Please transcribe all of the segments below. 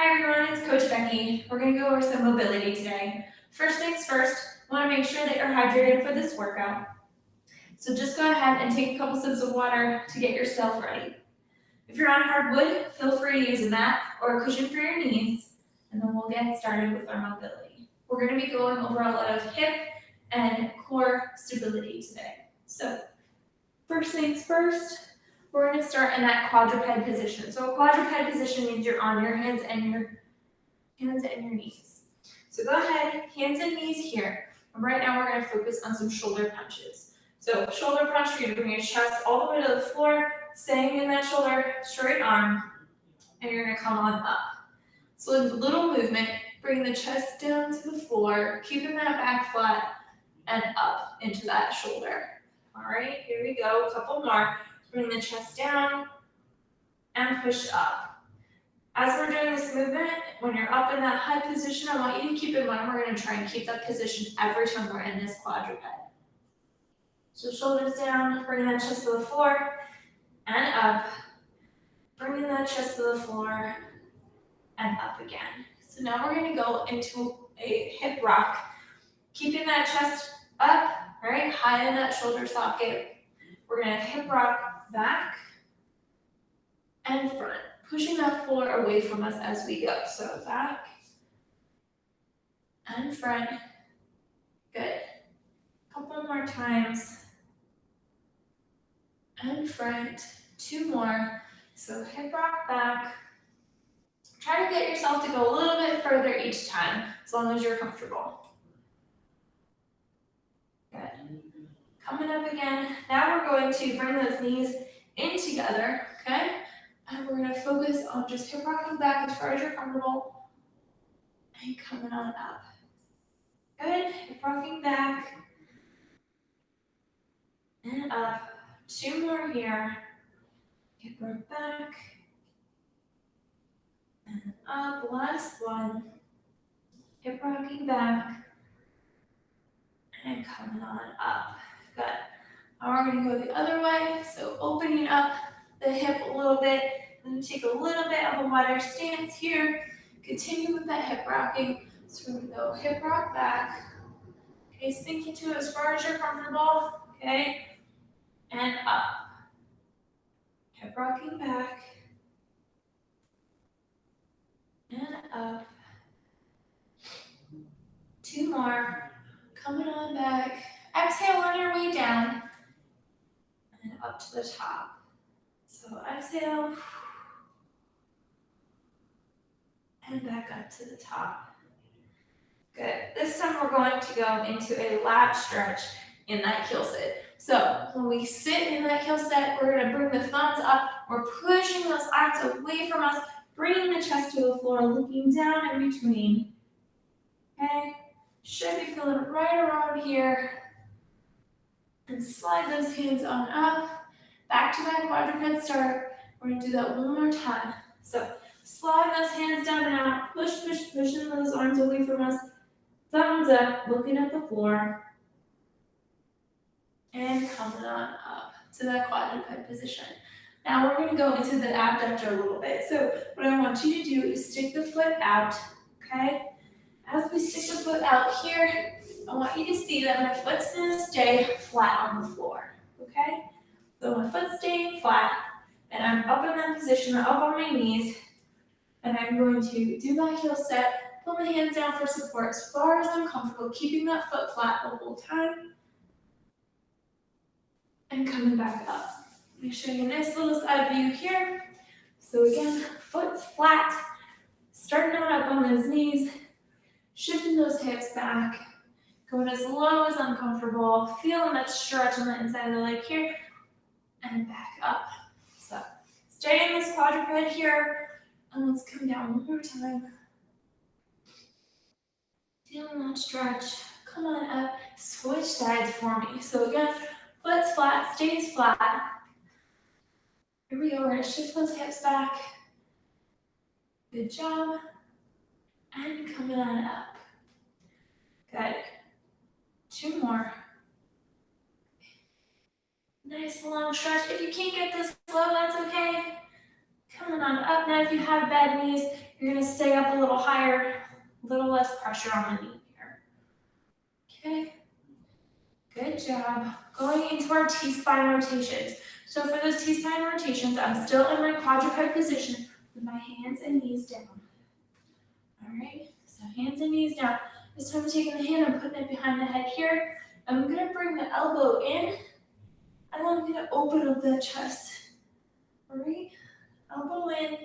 Hi everyone, it's Coach Becky. We're going to go over some mobility today. First things first, I want to make sure that you're hydrated for this workout. So just go ahead and take a couple sips of water to get yourself ready. If you're on hardwood, feel free to use a mat or a cushion for your knees, and then we'll get started with our mobility. We're going to be going over a lot of hip and core stability today. So first things first, we're going to start in that quadruped position. So a quadruped position means you're on your hands and your knees. So go ahead, hands and knees here. And right now we're going to focus on some shoulder punches. So shoulder punch, you're going to bring your chest all the way to the floor, staying in that shoulder, straight arm, and you're going to come on up. So a little movement, bring the chest down to the floor, keeping that back flat, and up into that shoulder. All right, here we go, a couple more. Bring the chest down and push up. As we're doing this movement, when you're up in that high position, I want you to keep in mind we're going to try and keep that position every time we're in this quadruped. So shoulders down, bringing that chest to the floor and up. Bringing that chest to the floor and up again. So now we're going to go into a hip rock, keeping that chest up, right, high in that shoulder socket. We're going to hip rock back and front, pushing that floor away from us as we go. So back and front. Good. Couple more times. And front. Two more. So hip rock back. Try to get yourself to go a little bit further each time, as long as you're comfortable. Good. Coming up again. Now we're going to bring those knees in together, okay? And we're going to focus on just hip rocking back as far as you're comfortable. And coming on up. Good. Hip rocking back. And up. Two more here. Hip rock back. And up. Last one. Hip rocking back. And coming on up. Good. Now we're going to go the other way. So opening up the hip a little bit. And take a little bit of a wider stance here. Continue with that hip rocking. So we're going to go hip rock back. Okay, sink into it as far as you're comfortable. Okay. And up. Hip rocking back. And up. Two more. Coming on back. Exhale on your way down. And up to the top. So exhale. And back up to the top. Good. This time we're going to go into a lat stretch in that heel sit. So when we sit in that heel sit, we're going to bring the thumbs up. We're pushing those arms away from us, bringing the chest to the floor, looking down in between. Okay? Should be feeling right around here. And slide those hands on up. Back to that quadruped start. We're going to do that one more time. So slide those hands down and out. Push, push, pushing those arms away from us. Thumbs up, looking at the floor. And coming on up to that quadruped position. Now we're going to go into the abductor a little bit. So what I want you to do is stick the foot out, okay? As we stick the foot out here, I want you to see that my foot's going to stay flat on the floor, okay? So my foot's staying flat, and I'm up in that position, up on my knees, and I'm going to do my heel set, put my hands down for support as far as I'm comfortable, keeping that foot flat the whole time, and coming back up. Let me show you a nice little side view here. So again, foot's flat, starting out up on those knees, shifting those hips back, going as low as I'm comfortable, feeling that stretch on the inside of the leg here, and back up. So stay in this quadruped here, and let's come down one more time. Feeling that stretch. Come on up. Switch sides for me. So again, foot's flat, stays flat. Here we go. We're going to shift those hips back. Good job. And coming on up. Good. Two more. Nice long stretch. If you can't get this slow, that's okay. Coming on up. Now if you have bad knees, you're You're gonna stay up a little higher, a little less pressure on the knee here. Okay, good job. Going into our T-spine rotations. So for those T-spine rotations, I'm still in my quadruped position with my hands and knees down. All right, so hands and knees down. This time I'm taking the hand and putting it behind the head here. I'm gonna bring the elbow in, and then I'm gonna open up the chest. All right, elbow in,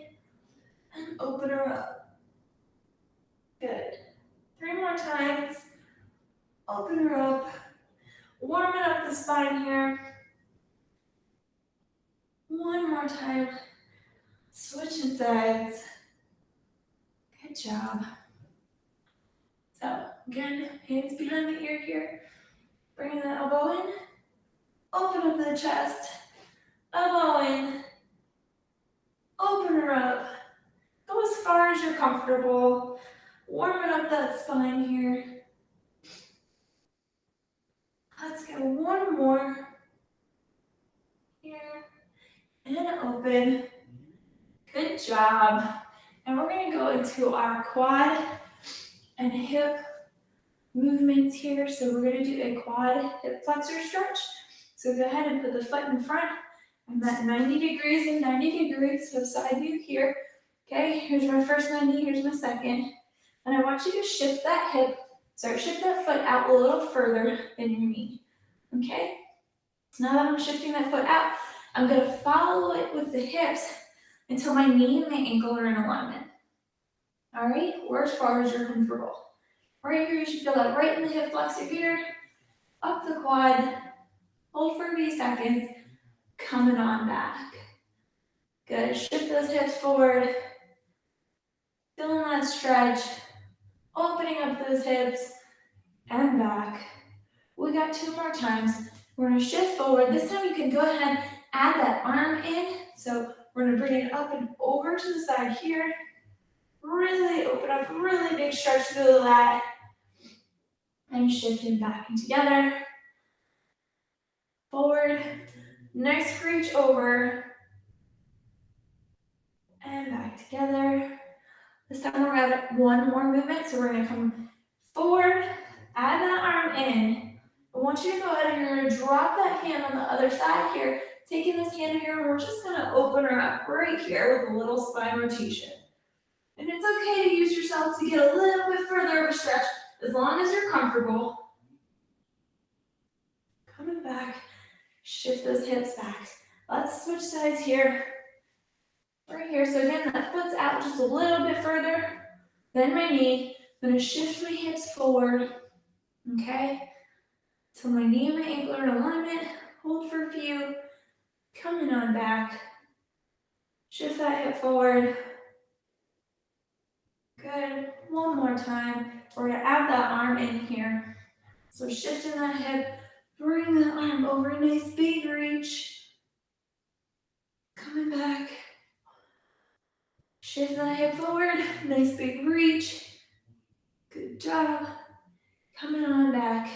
and open her up. Good. 3 more times. Open her up. Warming up the spine here. 1 more time. Switching sides. Good job. So again, hands behind the ear here. Bringing the elbow in. Open up the chest. Elbow in. Open her up. Go as far as you're comfortable. Warming up that spine here. Let's get 1 more. Here. And open. Good job. And we're going to go into our quad and hip movements here. So we're going to do a quad hip flexor stretch. So go ahead and put the foot in front. I'm at 90 degrees and 90 degrees, so side view here. Okay, here's my first 90, here's my second. And I want you to shift that shift that foot out a little further than your knee. Okay? So now that I'm shifting that foot out, I'm going to follow it with the hips until my knee and my ankle are in alignment. All right, or as far as you're comfortable. Right here, you should feel that right in the hip flexor here, up the quad, hold for a few seconds, coming on back. Good, shift those hips forward, feeling that stretch, opening up those hips, and back. We got 2 more times. We're gonna shift forward. This time you can go ahead, add that arm in. So we're gonna bring it up and over to the side here. Really open up, really big stretch through the lat. And shifting back and together. Forward, nice reach over. And back together. This time we're gonna have 1 more movement. So we're gonna come forward, add that arm in. I want you to go ahead and you're gonna drop that hand on the other side here. Taking this hand here, we're just gonna open her up right here with a little spine rotation. And it's okay to use yourself to get a little bit further of a stretch as long as you're comfortable. Coming back, shift those hips back. Let's switch sides here. Right here, so again, that foot's out just a little bit further than my knee. I'm gonna shift my hips forward, okay? So my knee and my ankle are in alignment. Hold for a few, coming on back. Shift that hip forward. Good, 1 more time. We're gonna add that arm in here. So shifting that hip, bring that arm over, nice big reach. Coming back. Shift that hip forward, nice big reach. Good job. Coming on back.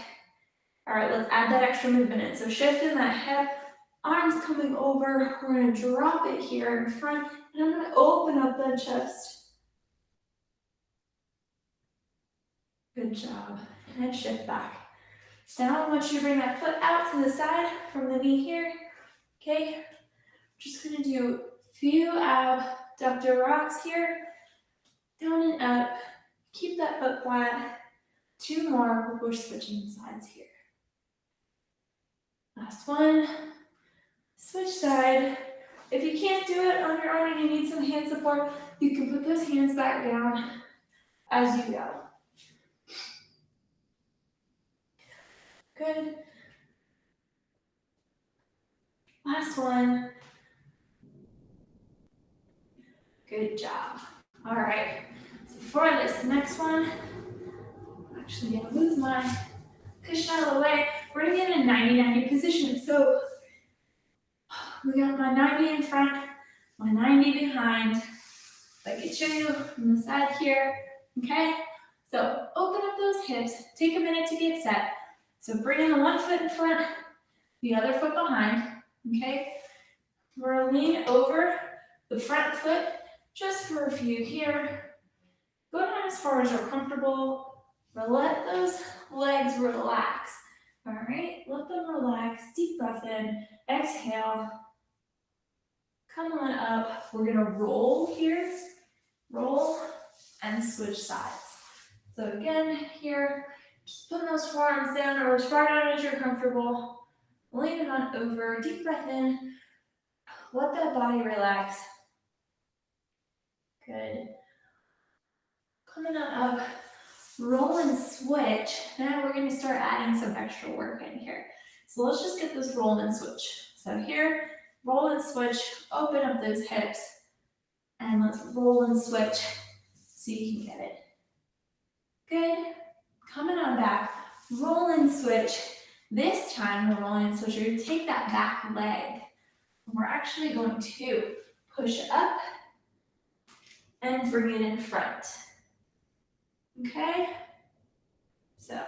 All right, let's add that extra movement in. So shifting that hip, arms coming over. We're gonna drop it here in front, and I'm gonna open up that chest. Good job. And then shift back. So now I want you to bring that foot out to the side from the knee here. Okay, just gonna do a few abductor rocks here. Down and up. Keep that foot flat. 2 more before switching sides here. Last one. Switch side. If you can't do it on your own and you need some hand support, you can put those hands back down as you go. Good. Last one. Good job. All right. So for this next one, I'm actually gonna move my cushion out of the way. We're gonna get in a 90-90 position. So we got my 90 in front, my 90 behind. Like I show you from the side here. Okay? So open up those hips. Take a minute to get set. So bring in the 1 foot in front, the other foot behind. Okay? We're gonna lean over the front foot just for a few here. Go down as far as you're comfortable. Let those legs relax. All right, let them relax. Deep breath in, exhale. Come on up. We're gonna roll here. Roll and switch sides. So again, here, just put those forearms down or as far down as you're comfortable. Lean it on over. Deep breath in. Let that body relax. Good. Coming on up. Roll and switch. Now we're going to start adding some extra work in here. So let's just get this roll and switch. So here, roll and switch, open up those hips, and let's roll and switch so you can get it. Good. Coming on back, roll and switch. This time we're rolling and switch. You're going to take that back leg. And we're actually going to push up and bring it in front. Okay? So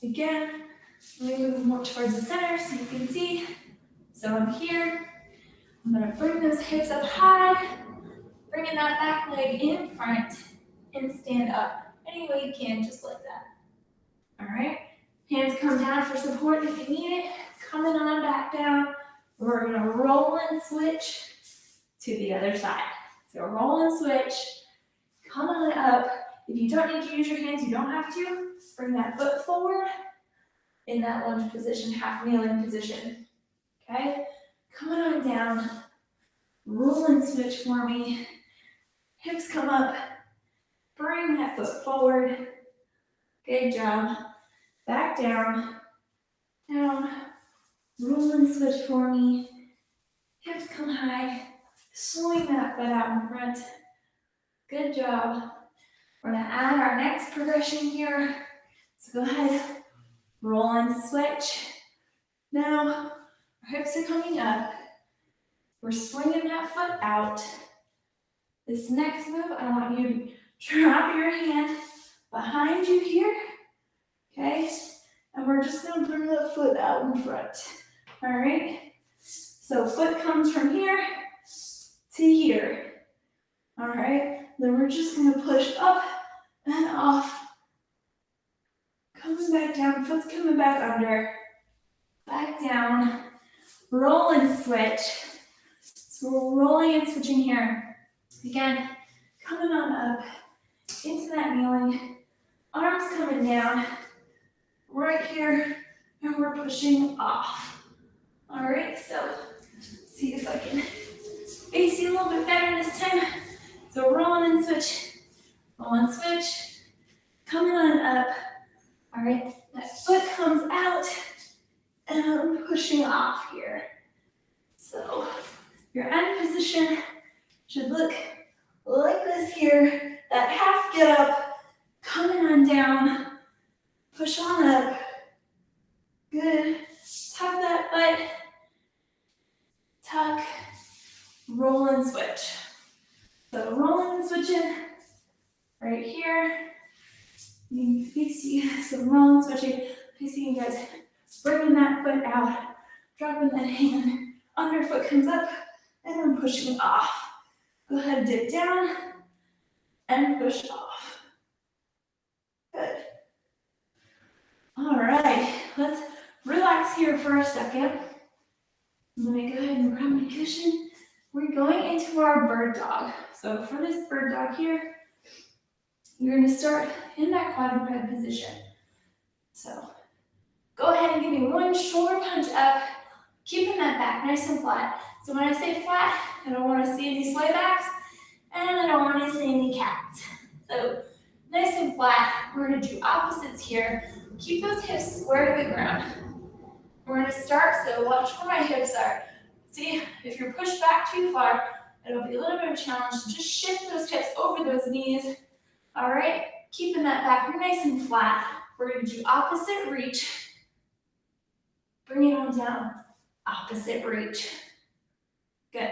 again, let me move more towards the center so you can see. So I'm here. I'm going to bring those hips up high, bringing that back leg in front, and stand up any way you can, just like that. All right? Hands come down for support if you need it. Coming on back down. We're going to roll and switch to the other side. So roll and switch. Come on up. If you don't need to use your hands, you don't have to. Bring that foot forward in that lunge position, half kneeling position. Okay? Coming on down. Roll and switch for me. Hips come up. Bring that foot forward. Good job. Back down. Down. Roll and switch for me. Hips come high. Swing that foot out in front. Good job. We're going to add our next progression here. So go ahead. Roll and switch. Now, our hips are coming up. We're swinging that foot out. This next move, I want you to drop your hand behind you here. Okay? And we're just going to bring the foot out in front. All right? So foot comes from here to here. All right? Then we're just going to push up and off. Coming back down, foot's coming back under. Back down. Roll and switch. So we're rolling and switching here. Again, coming on up into that kneeling. Arms coming down. Right here. And we're pushing off. All right, so see if I can face you a little bit better this time. So rolling and switch. Roll and switch. Coming on up. All right, that foot comes out. And I'm pushing off here. So your end position should look like this here. That half get up, coming on down, push on up. Good. Tuck that foot. Tuck. Roll and switch. So rolling and switching right here. You can see, so roll and switching. Facing you guys. Bringing that foot out, dropping that hand, underfoot comes up, and I'm pushing off. Go ahead and dip down, and push off. Good. All right, let's relax here for a second. Let me go ahead and grab my cushion. We're going into our bird dog. So for this bird dog here, you're gonna start in that quadruped position. So go ahead and give me one shoulder punch up, keeping that back nice and flat. So when I say flat, I don't want to see any sway backs, and I don't want to see any cats. So nice and flat. We're going to do opposites here. Keep those hips square to the ground. We're going to start, so watch where my hips are. See, if you're pushed back too far, it'll be a little bit of a challenge. So just shift those hips over those knees. All right, keeping that back nice and flat. We're going to do opposite reach. Bring it on down. Opposite reach. Good.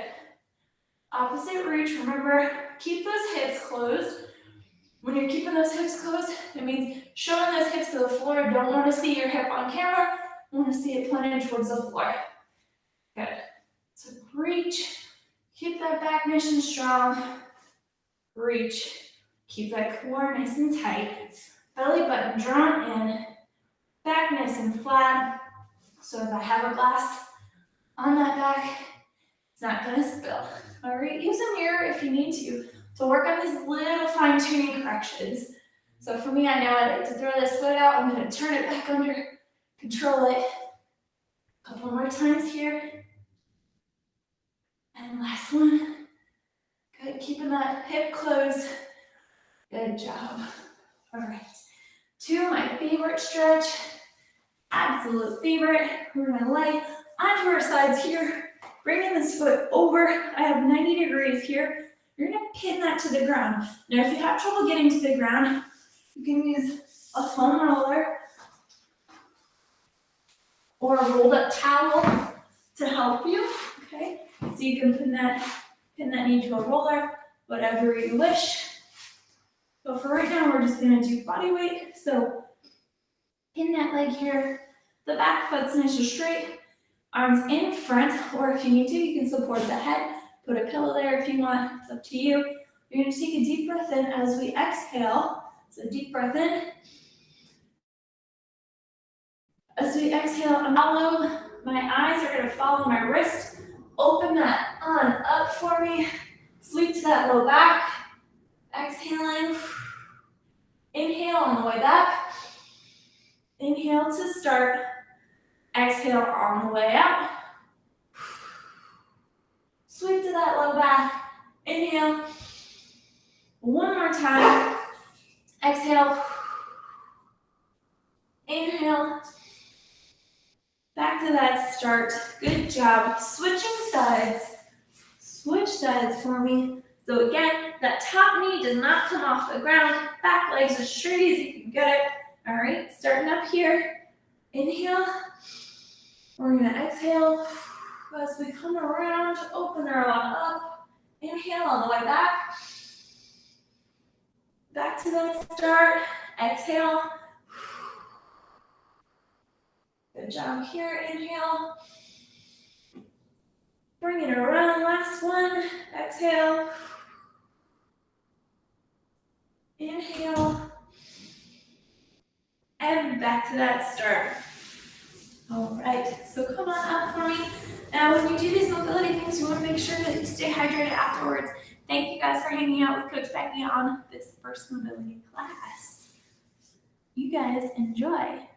Opposite reach, remember, keep those hips closed. When you're keeping those hips closed, it means showing those hips to the floor. Don't want to see your hip on camera. Want to see it pointed towards the floor. Good. So reach. Keep that back nice and strong. Reach. Keep that core nice and tight. Belly button drawn in. Back nice and flat. So if I have a glass on that back, it's not gonna spill. All right, use a mirror if you need to work on these little fine-tuning corrections. So for me, I know I like to throw this foot out. I'm gonna turn it back under, control it. A couple more times here. And last one. Good, keeping that hip closed. Good job. All right, to my favorite stretch, absolute favorite. We're gonna lay onto our sides here, bringing this foot over. I have 90 degrees here. You're gonna pin that to the ground. Now, if you have trouble getting to the ground, you can use a foam roller or a rolled up towel to help you, okay? So you can pin that knee to a roller, whatever you wish. But for right now, we're just gonna do body weight. So pin that leg here. The back foot's nice and straight. Arms in front, or if you need to, you can support the head. Put a pillow there if you want, it's up to you. You're gonna take a deep breath in as we exhale. So deep breath in. As we exhale, follow. My eyes are gonna follow my wrist. Open that on up for me. Sweep to that low back. Exhaling. Inhale on the way back. Inhale to start. Exhale on the way out. Sweep to that low back. Inhale. One more time. Exhale. Inhale. Back to that start. Good job. Switching sides. Switch sides for me. So again, that top knee does not come off the ground. Back legs as straight as you can get it. All right, starting up here. Inhale. We're gonna exhale. As we come around, open our arm up. Inhale on the way back. Back to that start. Exhale. Good job here. Inhale. Bring it around. Last one. Exhale. Inhale. And back to that start. All right, so come on up for me. Now, when you do these mobility things, you want to make sure that you stay hydrated afterwards. Thank you guys for hanging out with Coach Becky on this first mobility class. You guys enjoy.